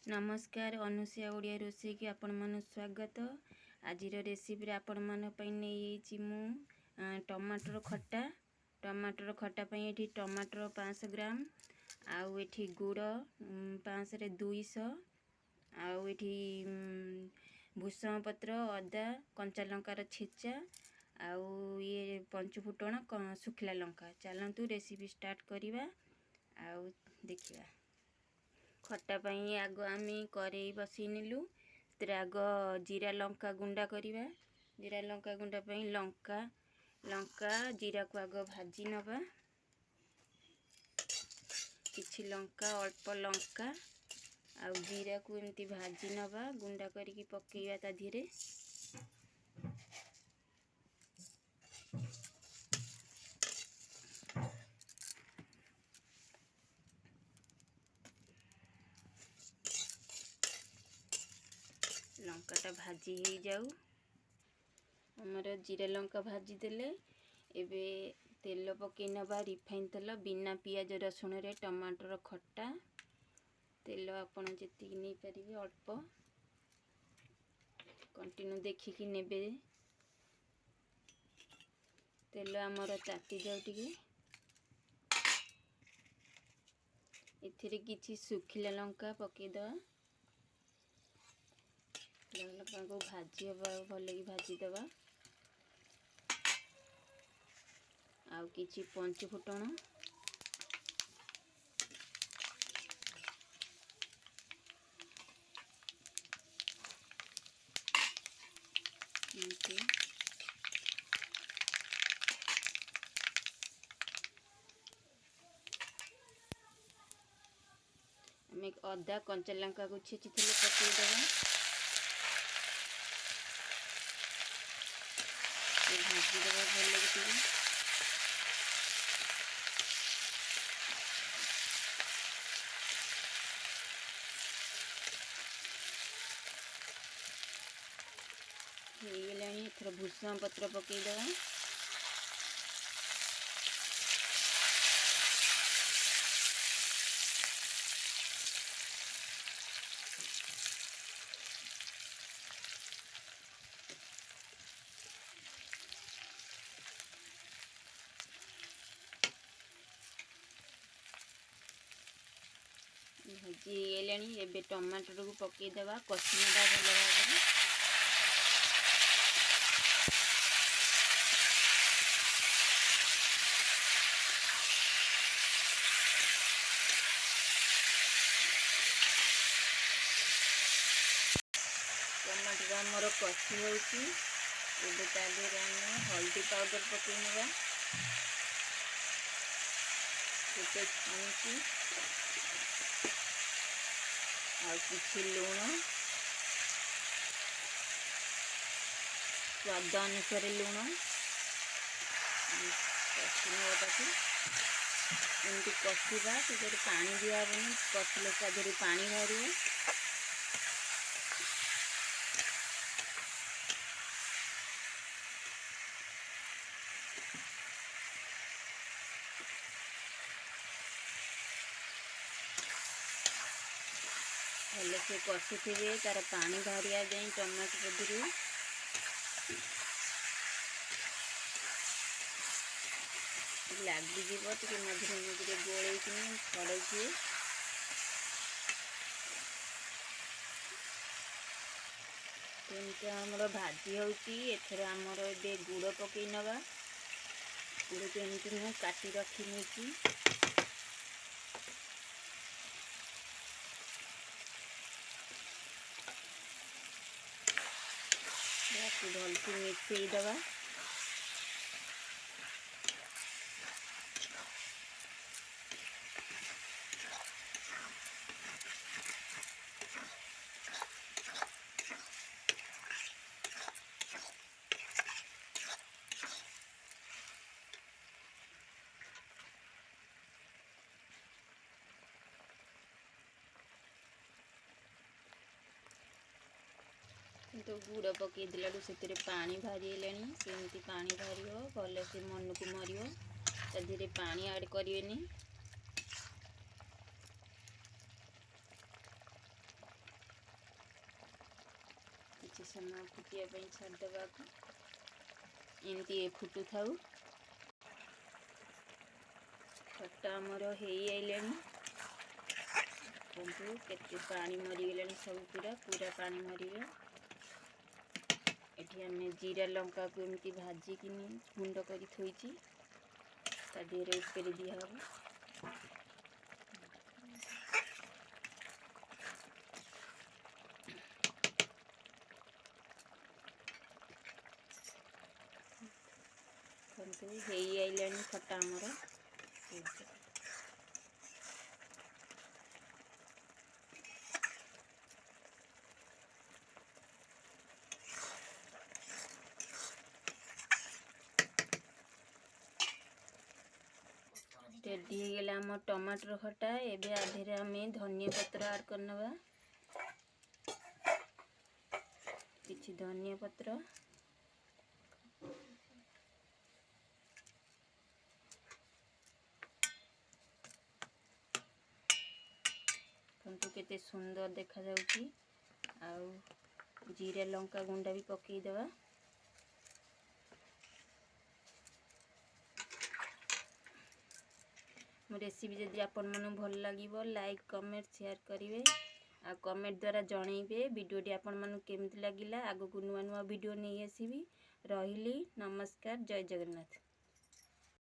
नमस्कार अनुसया ओडिया रोषे की आपण मन स्वागत। आज रेसिपी आपण मन पई नहीं मु टमाटर खट्टा पई एठी टमाटर 500 ग्राम आउ एठी गुड़ 5 रे 200 आउ एठी भूसम पत्र अदा कंचा लंकार छेचा आउ ये पंचफुटण सुखला लंका। चलतु रेसिपी स्टार्ट करिवा आउ देखिवा। खट्टा पई आग आमी करेई बसई नेलु तेरे आग जीरा लंका गुंडा करिवा। जीरा लंका गुंडा पई लंका जीरा को आग भाजी नबा। किछि लंका अल्प लंका आउ जीरा को एमती भाजी नबा गुंडा करिकी पकेइबा ता धीरे। लंकाटा भाजी ही जाऊ हमर जीरा लंका भाजी देले। एबे तेल पकई नबा रिफाइन तेल बिना पियाज रसुण रे टमाटर खट्टा तेल आपण जेति नहीं परिबे अल्प कंटिन्यू देखिकी नेबे। तेल आमर ताती जाऊ टिके एथिरे किछि सुखिला लंका पकई दवा। लंका को भाजी भल की भाजी दवा आउ किछि पंचफुटण आम अदा कंचा लंका को छेची पकई दवा। भाजी दबा भल लगे एथर भूसम पत्र पकई दवा। भाजी गलानी एबे टमाटर को पकई दवा कषिनटा भल भाव। टमाटर आमर कषि होती एबे ता देहरे आम हल्दी पाउडर पकई नबा छाणी और किछि लूण स्वाद अनुसार लूण एमती कषिबा से पानी दिहबनी कषिले ता पानी बाहर। भले से कषि थे तार पानी बाहरिया जाए टमाटर दी लगिज टे मझे मझे गोल छड़े आमर भाजी होथर आमर ए गुड़ पकई नवा। गुड़ को एमती मुझे काटी रखी नहीं भल से मिसई दवा। तो गुड़ पकई देला से पानी बाहरी सेमती पानी बाहर भल से मन को मर धीरे पानी ऐड करें। समय फुटिया छाड़देवा एमती फुटु थाउ। खट्टा आमर हो आइले केते पानी मरीगला सब पूरा पूरा पानी मरीबे। एठी आमे जीरा लंका को एमती भाजी किनी गुंड करी थोइची ता देरे ऊपर दिया हबो। कंतु हेई आइलानी खट्टा आमर रेडी हो गला आम टमाटर खट्टा। एबे आधेरे आमे धनिया पत्र ऐड करनबा किछि धनिया पत्र कंतु केते सुंदर देखा जाउची। आउ जीरा लंका गुंडा भी पकई देबा। मो रेसिपी जदि आपण मन भल लागिबो लाइक कमेंट शेयर करिवे आ कमेंट द्वारा जणैबे वीडियोटी आपण मन केमति लागिला। आगो को नुआ नुआ वीडियो नहीं आसीबी। रहिली नमस्कार जय जगन्नाथ।